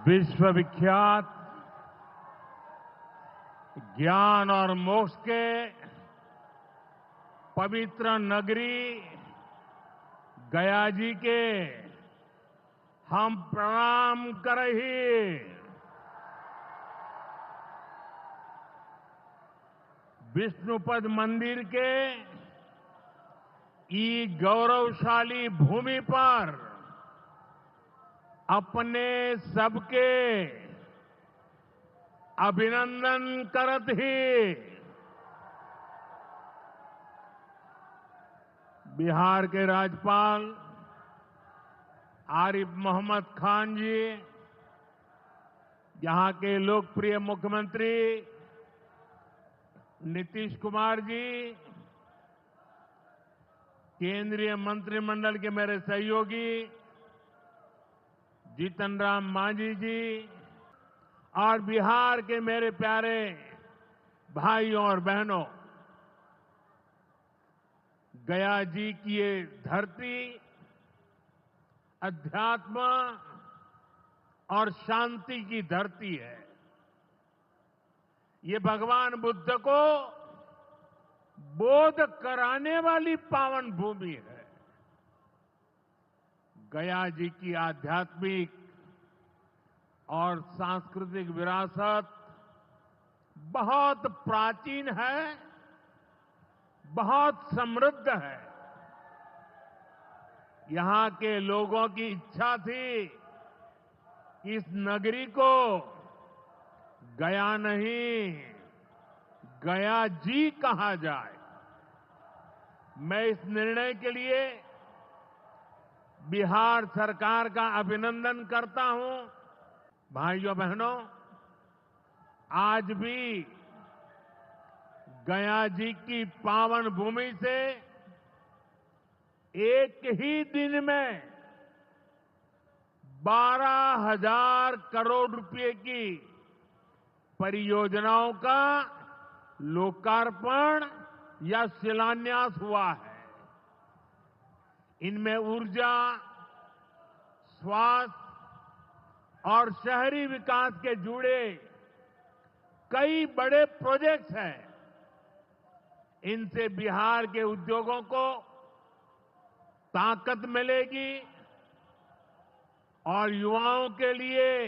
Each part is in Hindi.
विश्वविख्यात ज्ञान और मोक्ष के पवित्र नगरी गया जी के हम प्रणाम करही। विष्णुपद मंदिर के ई गौरवशाली भूमि पर अपने सबके अभिनंदन करत ही बिहार के राज्यपाल आरिफ मोहम्मद खान जी, यहां के लोकप्रिय मुख्यमंत्री नीतीश कुमार जी, केंद्रीय मंत्रिमंडल के मेरे सहयोगी जीतन राम मांझी जी और बिहार के मेरे प्यारे भाइयों और बहनों, गया जी की ये धरती अध्यात्म और शांति की धरती है। ये भगवान बुद्ध को बोध कराने वाली पावन भूमि है। गया जी की आध्यात्मिक और सांस्कृतिक विरासत बहुत प्राचीन है, बहुत समृद्ध है। यहां के लोगों की इच्छा थी कि इस नगरी को गया नहीं, गया जी कहा जाए। मैं इस निर्णय के लिए बिहार सरकार का अभिनंदन करता हूं। भाइयों बहनों, आज भी गया जी की पावन भूमि से एक ही दिन में 12,000 करोड़ रुपए की परियोजनाओं का लोकार्पण या शिलान्यास हुआ है। इनमें ऊर्जा, स्वास्थ्य और शहरी विकास के जुड़े कई बड़े प्रोजेक्ट्स हैं। इनसे बिहार के उद्योगों को ताकत मिलेगी और युवाओं के लिए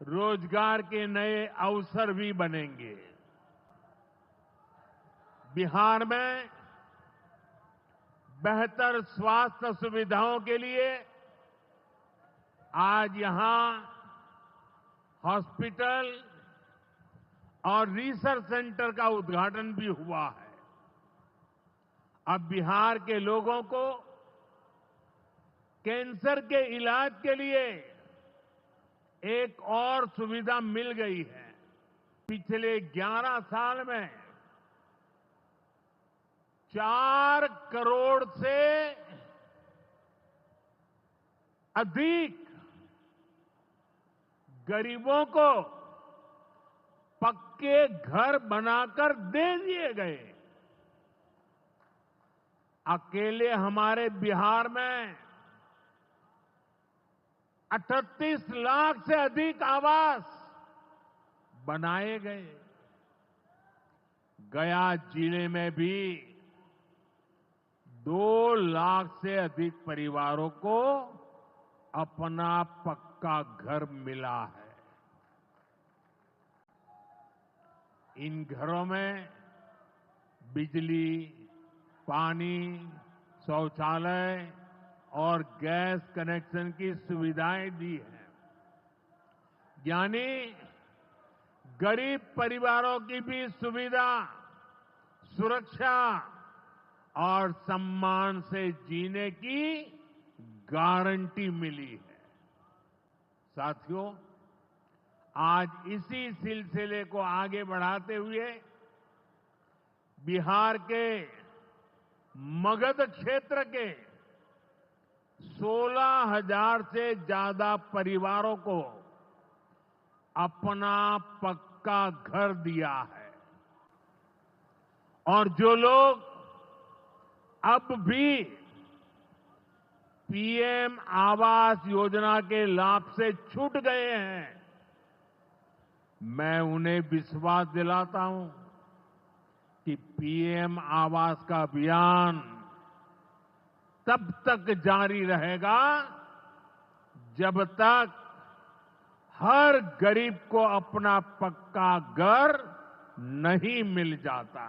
रोजगार के नए अवसर भी बनेंगे। बिहार में बेहतर स्वास्थ्य सुविधाओं के लिए आज यहां हॉस्पिटल और रिसर्च सेंटर का उद्घाटन भी हुआ है। अब बिहार के लोगों को कैंसर के इलाज के लिए एक और सुविधा मिल गई है। पिछले 11 साल में 4 करोड़ से अधिक गरीबों को पक्के घर बनाकर दे दिए गए। अकेले हमारे बिहार में 38 लाख से अधिक आवास बनाए गए। गया जिले में भी 2 लाख से अधिक परिवारों को अपना पक्का घर मिला है। इन घरों में बिजली, पानी, शौचालय और गैस कनेक्शन की सुविधाएं दी हैं। यानी गरीब परिवारों की भी सुविधा, सुरक्षा और सम्मान से जीने की गारंटी मिली है। साथियों, आज इसी सिलसिले को आगे बढ़ाते हुए बिहार के मगध क्षेत्र के 16,000 से ज्यादा परिवारों को अपना पक्का घर दिया है। और जो लोग अब भी पीएम आवास योजना के लाभ से छूट गए हैं, मैं उन्हें विश्वास दिलाता हूं कि पीएम आवास का अभियान तब तक जारी रहेगा जब तक हर गरीब को अपना पक्का घर नहीं मिल जाता।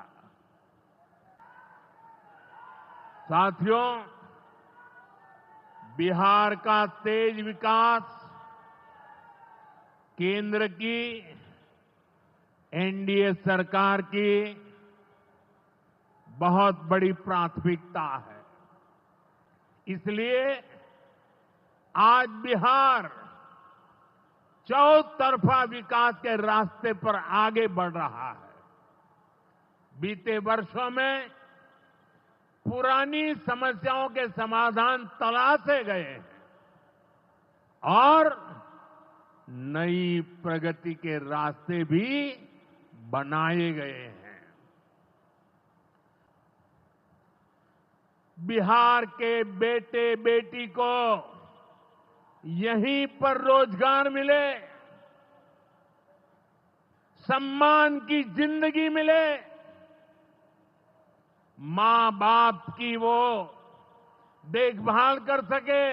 साथियों, बिहार का तेज विकास केंद्र की एनडीए सरकार की बहुत बड़ी प्राथमिकता है। इसलिए आज बिहार चौतरफा विकास के रास्ते पर आगे बढ़ रहा है। बीते वर्षों में पुरानी समस्याओं के समाधान तलाशे गए हैं और नई प्रगति के रास्ते भी बनाए गए हैं। बिहार के बेटे बेटी को यहीं पर रोजगार मिले, सम्मान की जिंदगी मिले, मां बाप की वो देखभाल कर सके,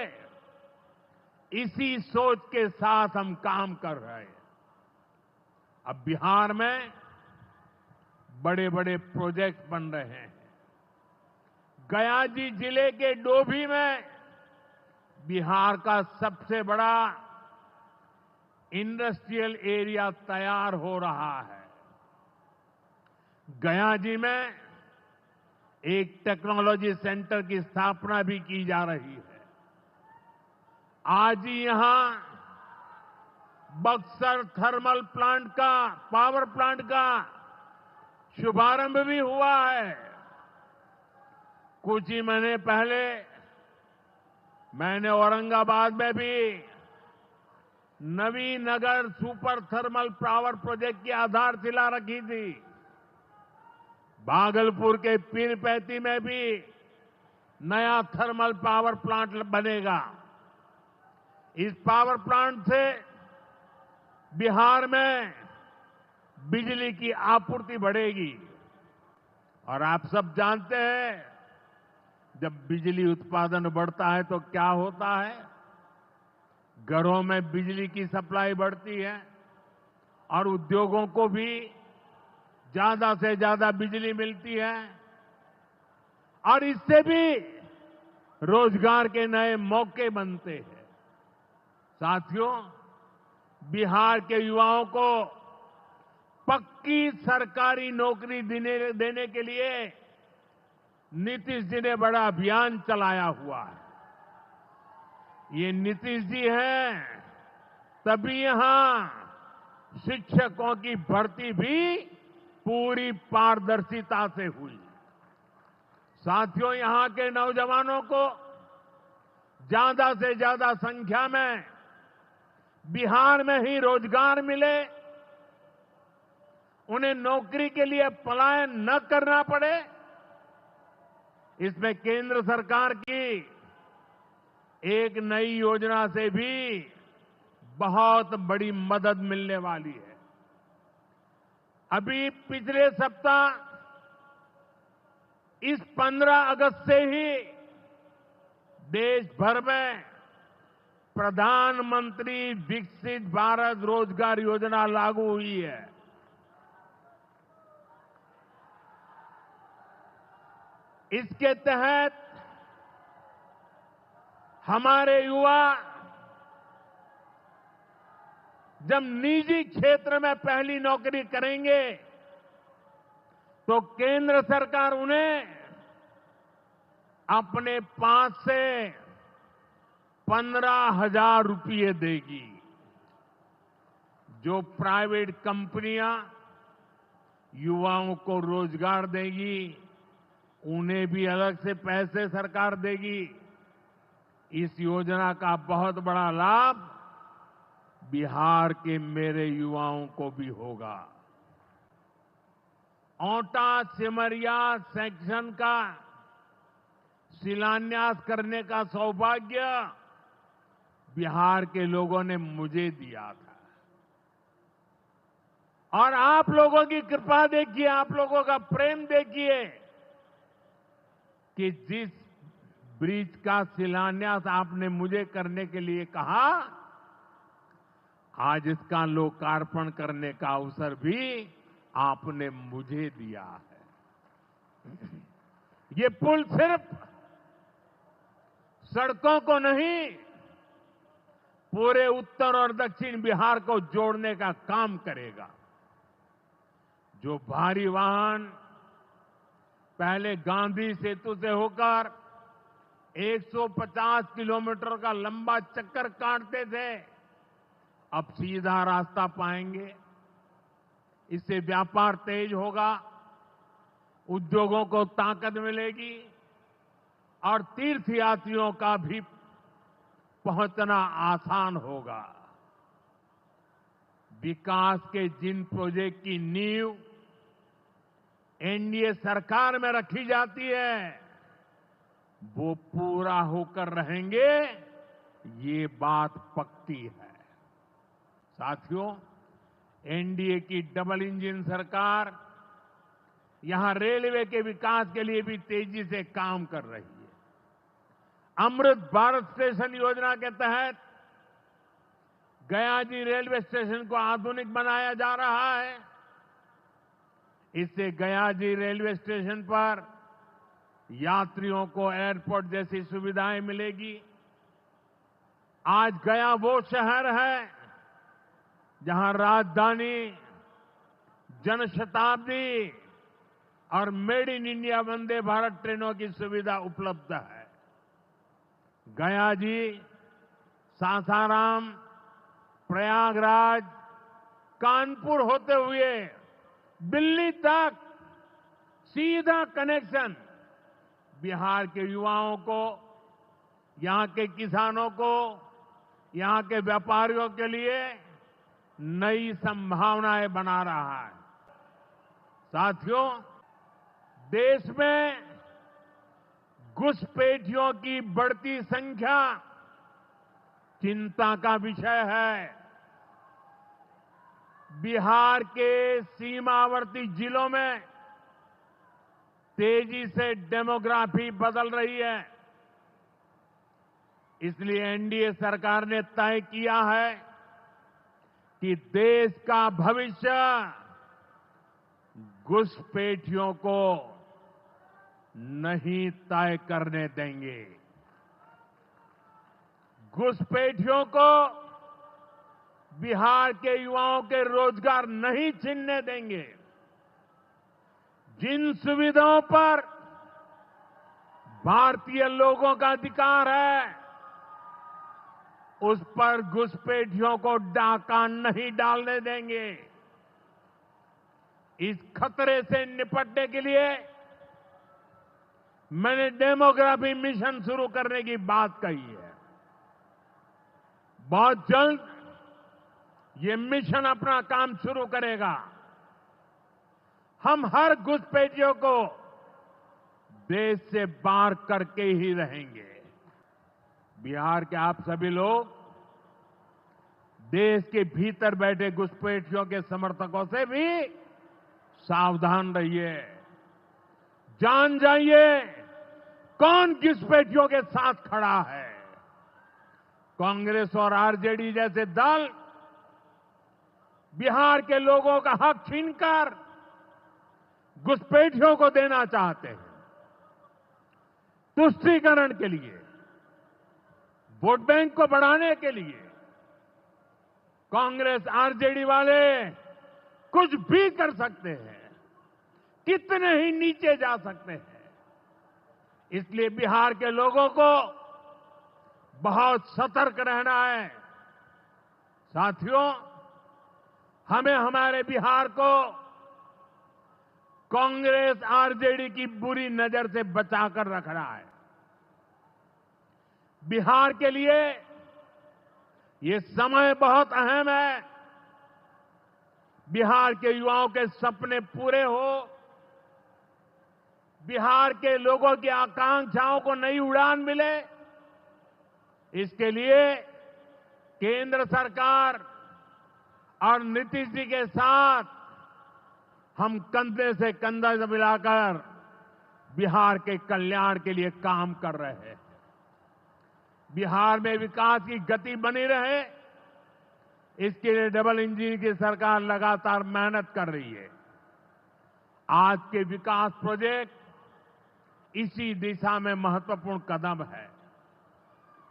इसी सोच के साथ हम काम कर रहे हैं। अब बिहार में बड़े बड़े प्रोजेक्ट बन रहे हैं। गयाजी जिले के डोभी में बिहार का सबसे बड़ा इंडस्ट्रियल एरिया तैयार हो रहा है। गयाजी में एक टेक्नोलॉजी सेंटर की स्थापना भी की जा रही है। आज ही यहां बक्सर थर्मल प्लांट का, पावर प्लांट का शुभारंभ भी हुआ है। कुछ ही महीने पहले मैंने औरंगाबाद में भी Nabinagar super thermal power project की आधारशिला रखी थी। भागलपुर के पीरपैंती में भी नया थर्मल पावर प्लांट बनेगा। इस पावर प्लांट से बिहार में बिजली की आपूर्ति बढ़ेगी। और आप सब जानते हैं, जब बिजली उत्पादन बढ़ता है तो क्या होता है? घरों में बिजली की सप्लाई बढ़ती है और उद्योगों को भी ज्यादा से ज्यादा बिजली मिलती है और इससे भी रोजगार के नए मौके बनते हैं। साथियों, बिहार के युवाओं को पक्की सरकारी नौकरी देने के लिए नीतीश जी ने बड़ा अभियान चलाया हुआ है। ये नीतीश जी हैं, तभी यहां शिक्षकों की भर्ती भी पूरी पारदर्शिता से हुई। साथियों, यहां के नौजवानों को ज्यादा से ज्यादा संख्या में बिहार में ही रोजगार मिले, उन्हें नौकरी के लिए पलायन न करना पड़े, इसमें केंद्र सरकार की एक नई योजना से भी बहुत बड़ी मदद मिलने वाली है। अभी पिछले सप्ताह इस 15 अगस्त से ही देश भर में प्रधानमंत्री विकसित भारत रोजगार योजना लागू हुई है। इसके तहत हमारे युवा जब निजी क्षेत्र में पहली नौकरी करेंगे तो केंद्र सरकार उन्हें अपने पास से 15,000 रुपये देगी। जो प्राइवेट कंपनियां युवाओं को रोजगार देगी, उन्हें भी अलग से पैसे सरकार देगी। इस योजना का बहुत बड़ा लाभ बिहार के मेरे युवाओं को भी होगा। औंटा सिमरिया सेक्शन का शिलान्यास करने का सौभाग्य बिहार के लोगों ने मुझे दिया था। और आप लोगों की कृपा देखिए, आप लोगों का प्रेम देखिए कि जिस ब्रिज का शिलान्यास आपने मुझे करने के लिए कहा, आज इसका लोकार्पण करने का अवसर भी आपने मुझे दिया है। ये पुल सिर्फ सड़कों को नहीं, पूरे उत्तर और दक्षिण बिहार को जोड़ने का काम करेगा। जो भारी वाहन पहले गांधी सेतु से होकर 150 किलोमीटर का लंबा चक्कर काटते थे, अब सीधा रास्ता पाएंगे। इससे व्यापार तेज होगा, उद्योगों को ताकत मिलेगी और तीर्थयात्रियों का भी पहुंचना आसान होगा। विकास के जिन प्रोजेक्ट की नींव एनडीए सरकार में रखी जाती है, वो पूरा होकर रहेंगे, ये बात पक्की है। साथियों, एनडीए की डबल इंजन सरकार यहां रेलवे के विकास के लिए भी तेजी से काम कर रही है। अमृत भारत स्टेशन योजना के तहत गयाजी रेलवे स्टेशन को आधुनिक बनाया जा रहा है। इससे गयाजी रेलवे स्टेशन पर यात्रियों को एयरपोर्ट जैसी सुविधाएं मिलेगी। आज गया वो शहर है जहां राजधानी, जनशताब्दी और made in India Vande Bharat ट्रेनों की सुविधा उपलब्ध है। गयाजी, सासाराम, प्रयागराज, कानपुर होते हुए दिल्ली तक सीधा कनेक्शन बिहार के युवाओं को, यहां के किसानों को, यहां के व्यापारियों के लिए नई संभावनाएं बना रहा है। साथियों, देश में घुसपैठियों की बढ़ती संख्या चिंता का विषय है। बिहार के सीमावर्ती जिलों में तेजी से डेमोग्राफी बदल रही है। इसलिए एनडीए सरकार ने तय किया है कि देश का भविष्य घुसपैठियों को नहीं तय करने देंगे। घुसपैठियों को बिहार के युवाओं के रोजगार नहीं छीनने देंगे। जिन सुविधाओं पर भारतीय लोगों का अधिकार है, उस पर घुसपैठियों को डाका नहीं डालने देंगे। इस खतरे से निपटने के लिए मैंने डेमोग्राफी मिशन शुरू करने की बात कही है। बहुत जल्द ये मिशन अपना काम शुरू करेगा। हम हर घुसपैठियों को देश से बाहर करके ही रहेंगे। बिहार के आप सभी लोग देश के भीतर बैठे घुसपैठियों के समर्थकों से भी सावधान रहिए। जान जाइए कौन घुसपैठियों के साथ खड़ा है। कांग्रेस और आरजेडी जैसे दल बिहार के लोगों का हक छीनकर घुसपैठियों को देना चाहते हैं। तुष्टीकरण के लिए, वोट बैंक को बढ़ाने के लिए कांग्रेस आरजेडी वाले कुछ भी कर सकते हैं, कितने ही नीचे जा सकते हैं। इसलिए बिहार के लोगों को बहुत सतर्क रहना है। साथियों, हमें हमारे बिहार को कांग्रेस आरजेडी की बुरी नजर से बचाकर रखना है। बिहार के लिए ये समय बहुत अहम है। बिहार के युवाओं के सपने पूरे हो, बिहार के लोगों की आकांक्षाओं को नई उड़ान मिले, इसके लिए केंद्र सरकार और नीतीश जी के साथ हम कंधे से कंधा मिलाकर बिहार के कल्याण के लिए काम कर रहे हैं। बिहार में विकास की गति बनी रहे, इसके लिए डबल इंजन की सरकार लगातार मेहनत कर रही है। आज के विकास प्रोजेक्ट इसी दिशा में महत्वपूर्ण कदम है।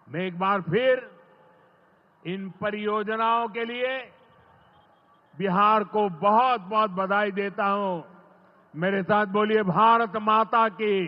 मैं एक बार फिर इन परियोजनाओं के लिए बिहार को बहुत बहुत बधाई देता हूं। मेरे साथ बोलिए, भारत माता की।